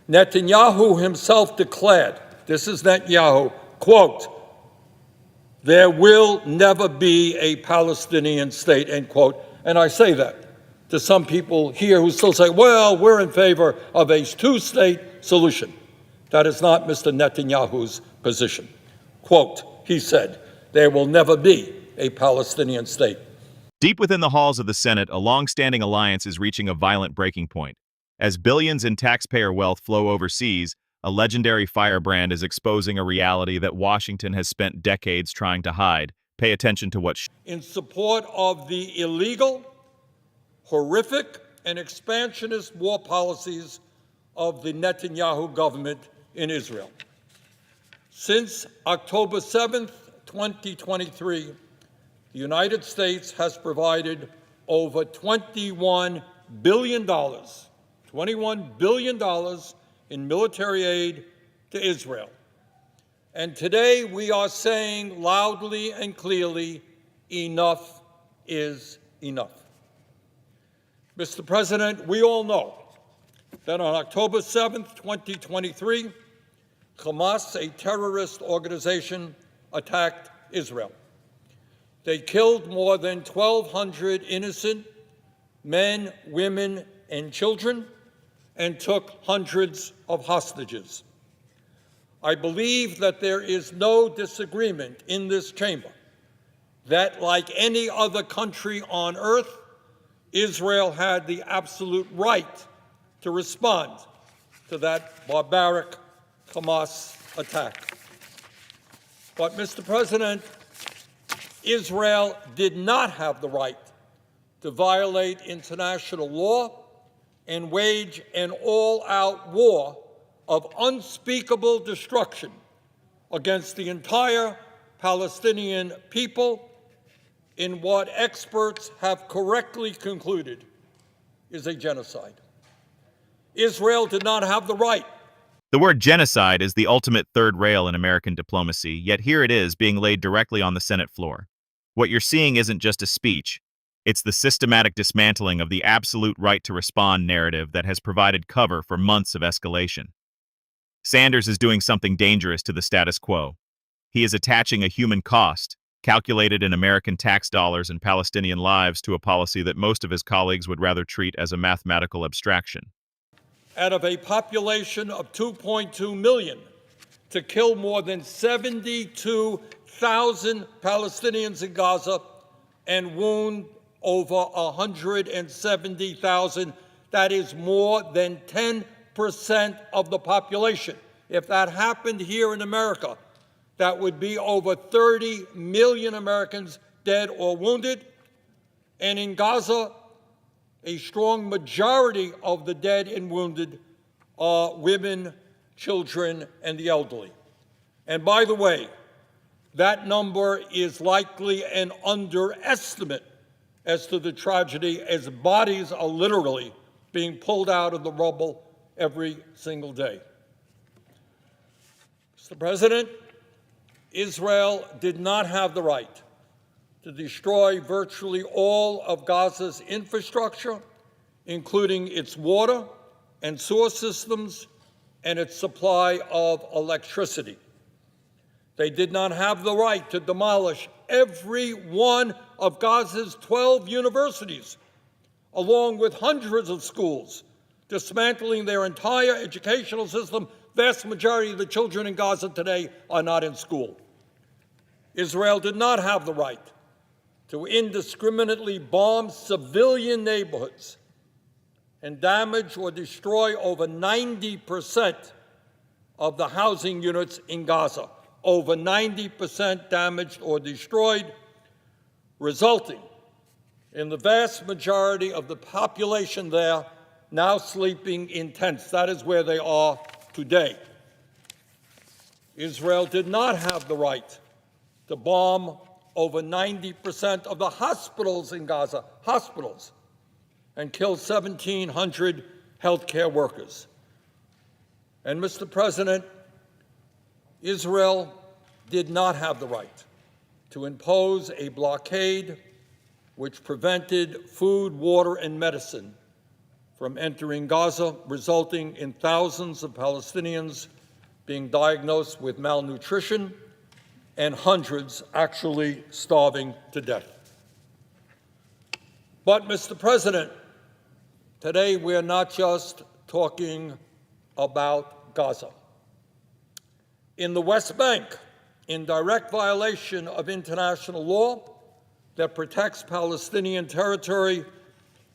Netanyahu himself declared, this is Netanyahu, quote, "There will never be a Palestinian state," end quote. And I say that to some people here who still say, well, we're in favor of a two-state solution. That is not Mr. Netanyahu's position. Quote, he said, "There will never be a Palestinian state." Deep within the halls of the Senate, a long-standing alliance is reaching a violent breaking point. As billions in taxpayer wealth flow overseas, a legendary firebrand is exposing a reality that Washington has spent decades trying to hide. Pay attention to what in support of the illegal, horrific, and expansionist war policies of the Netanyahu government in Israel. Since October 7th, 2023, the United States has provided over $21 billion in military aid to Israel. And today we are saying loudly and clearly, enough is enough. Mr. President, we all know that on October 7th, 2023, Hamas, a terrorist organization, attacked Israel. They killed more than 1,200 innocent men, women, and children, and took hundreds of hostages. I believe that there is no disagreement in this chamber that, like any other country on earth, Israel had the absolute right to respond to that barbaric Hamas attack. But, Mr. President, Israel did not have the right to violate international law and wage an all-out war of unspeakable destruction against the entire Palestinian people in what experts have correctly concluded is a genocide. Israel did not have the right. The word genocide is the ultimate third rail in American diplomacy, yet here it is being laid directly on the Senate floor. What you're seeing isn't just a speech. It's the systematic dismantling of the absolute right to respond narrative that has provided cover for months of escalation. Sanders is doing something dangerous to the status quo. He is attaching a human cost, calculated in American tax dollars and Palestinian lives, to a policy that most of his colleagues would rather treat as a mathematical abstraction. Out of a population of 2.2 million, to kill more than 72,000 Palestinians in Gaza and wound over 170,000. That is more than 10% of the population. If that happened here in America, that would be over 30 million Americans dead or wounded. And in Gaza, a strong majority of the dead and wounded are women, children, and the elderly. And by the way, that number is likely an underestimate as to the tragedy, as bodies are literally being pulled out of the rubble every single day. Mr. President, Israel did not have the right to destroy virtually all of Gaza's infrastructure, including its water and sewer systems and its supply of electricity. They did not have the right to demolish every one of Gaza's 12 universities, along with hundreds of schools, dismantling their entire educational system. Vast majority of the children in Gaza today are not in school. Israel did not have the right to indiscriminately bomb civilian neighborhoods and damage or destroy over 90% of the housing units in Gaza. Over 90% damaged or destroyed, resulting in the vast majority of the population there now sleeping in tents. That is where they are today. Israel did not have the right to bomb over 90% of the hospitals in Gaza, and kill 1,700 healthcare workers. And Mr. President, Israel did not have the right to impose a blockade which prevented food, water, and medicine from entering Gaza, resulting in thousands of Palestinians being diagnosed with malnutrition and hundreds actually starving to death. But, Mr. President, today we're not just talking about Gaza. In the West Bank, in direct violation of international law that protects Palestinian territory,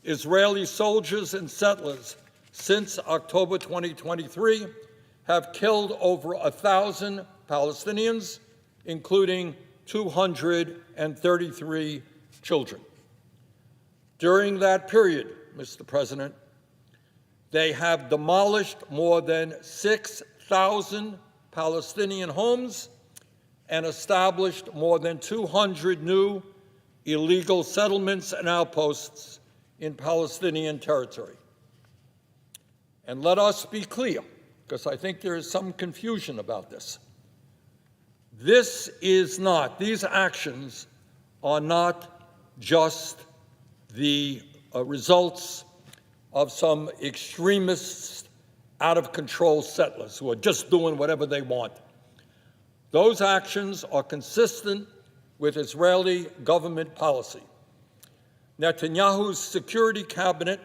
Israeli soldiers and settlers since October 2023 have killed over 1,000 Palestinians, including 233 children. During that period, Mr. President, they have demolished more than 6,000 Palestinian homes and established more than 200 new illegal settlements and outposts in Palestinian territory. And let us be clear, because I think there is some confusion about this. These actions are not just the results of some extremists, out-of-control settlers who are just doing whatever they want. Those actions are consistent with Israeli government policy. Netanyahu's security cabinet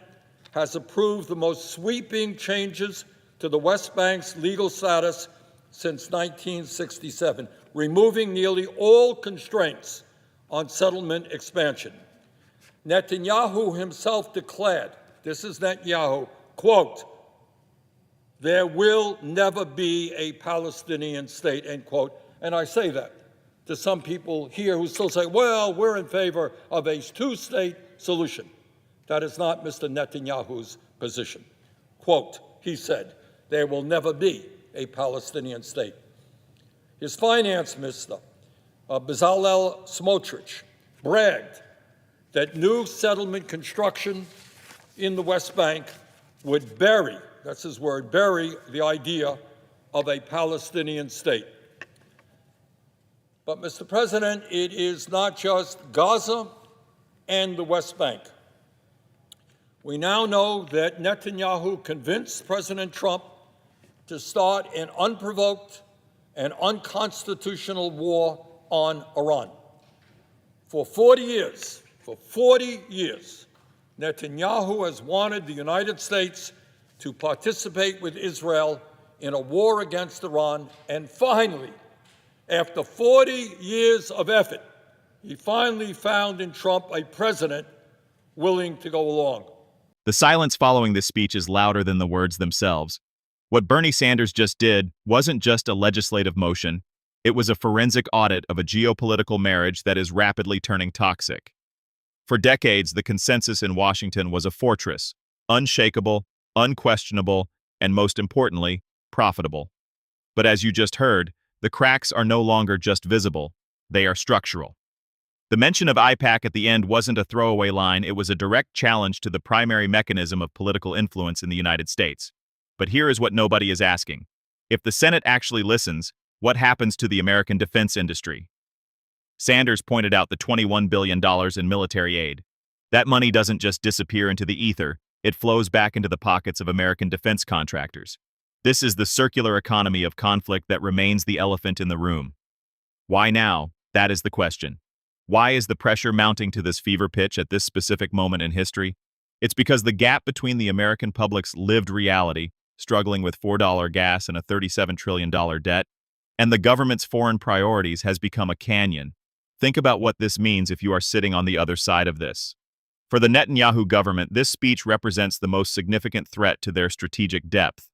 has approved the most sweeping changes to the West Bank's legal status since 1967, removing nearly all constraints on settlement expansion. Netanyahu himself declared, this is Netanyahu, quote, "There will never be a Palestinian state," end quote. And I say that to some people here who still say, well, we're in favor of a two-state solution. That is not Mr. Netanyahu's position. Quote, he said, "There will never be a Palestinian state." His finance minister, Bezalel Smotrich, bragged that new settlement construction in the West Bank would bury, that's his word, bury the idea of a Palestinian state. But, Mr. President, it is not just Gaza and the West Bank. We now know that Netanyahu convinced President Trump to start an unprovoked and unconstitutional war on Iran. For 40 years, Netanyahu has wanted the United States to participate with Israel in a war against Iran, and finally, after 40 years of effort, he finally found in Trump a president willing to go along. The silence following this speech is louder than the words themselves. What Bernie Sanders just did wasn't just a legislative motion, it was a forensic audit of a geopolitical marriage that is rapidly turning toxic. For decades, the consensus in Washington was a fortress, unshakable, unquestionable, and most importantly, profitable. But as you just heard, the cracks are no longer just visible, they are structural. The mention of IPAC at the end wasn't a throwaway line, it was a direct challenge to the primary mechanism of political influence in the United States. But here is what nobody is asking. If the Senate actually listens, what happens to the American defense industry? Sanders pointed out the $21 billion in military aid. That money doesn't just disappear into the ether, it flows back into the pockets of American defense contractors. This is the circular economy of conflict that remains the elephant in the room. Why now? That is the question. Why is the pressure mounting to this fever pitch at this specific moment in history? It's because the gap between the American public's lived reality, struggling with $4 gas and a $37 trillion debt, and the government's foreign priorities has become a canyon. Think about what this means if you are sitting on the other side of this. For the Netanyahu government, this speech represents the most significant threat to their strategic depth.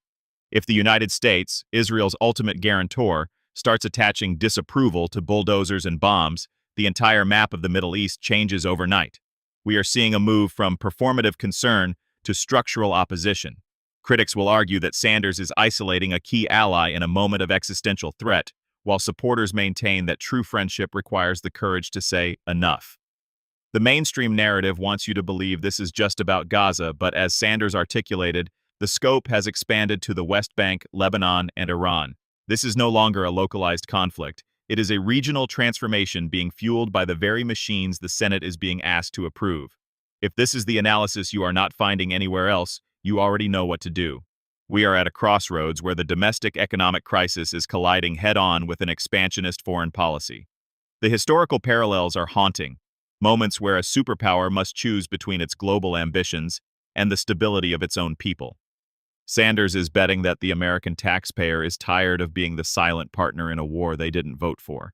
If the United States, Israel's ultimate guarantor, starts attaching disapproval to bulldozers and bombs, the entire map of the Middle East changes overnight. We are seeing a move from performative concern to structural opposition. Critics will argue that Sanders is isolating a key ally in a moment of existential threat, while supporters maintain that true friendship requires the courage to say enough. The mainstream narrative wants you to believe this is just about Gaza, but as Sanders articulated, the scope has expanded to the West Bank, Lebanon, and Iran. This is no longer a localized conflict. It is a regional transformation being fueled by the very machines the Senate is being asked to approve. If this is the analysis you are not finding anywhere else, you already know what to do. We are at a crossroads where the domestic economic crisis is colliding head-on with an expansionist foreign policy. The historical parallels are haunting, moments where a superpower must choose between its global ambitions and the stability of its own people. Sanders is betting that the American taxpayer is tired of being the silent partner in a war they didn't vote for.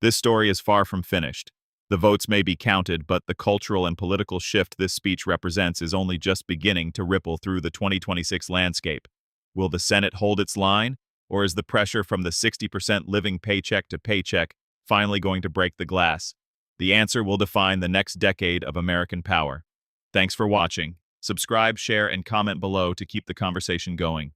This story is far from finished. The votes may be counted, but the cultural and political shift this speech represents is only just beginning to ripple through the 2026 landscape. Will the Senate hold its line, or is the pressure from the 60% living paycheck to paycheck finally going to break the glass? The answer will define the next decade of American power. Thanks for watching. Subscribe, share, and comment below to keep the conversation going.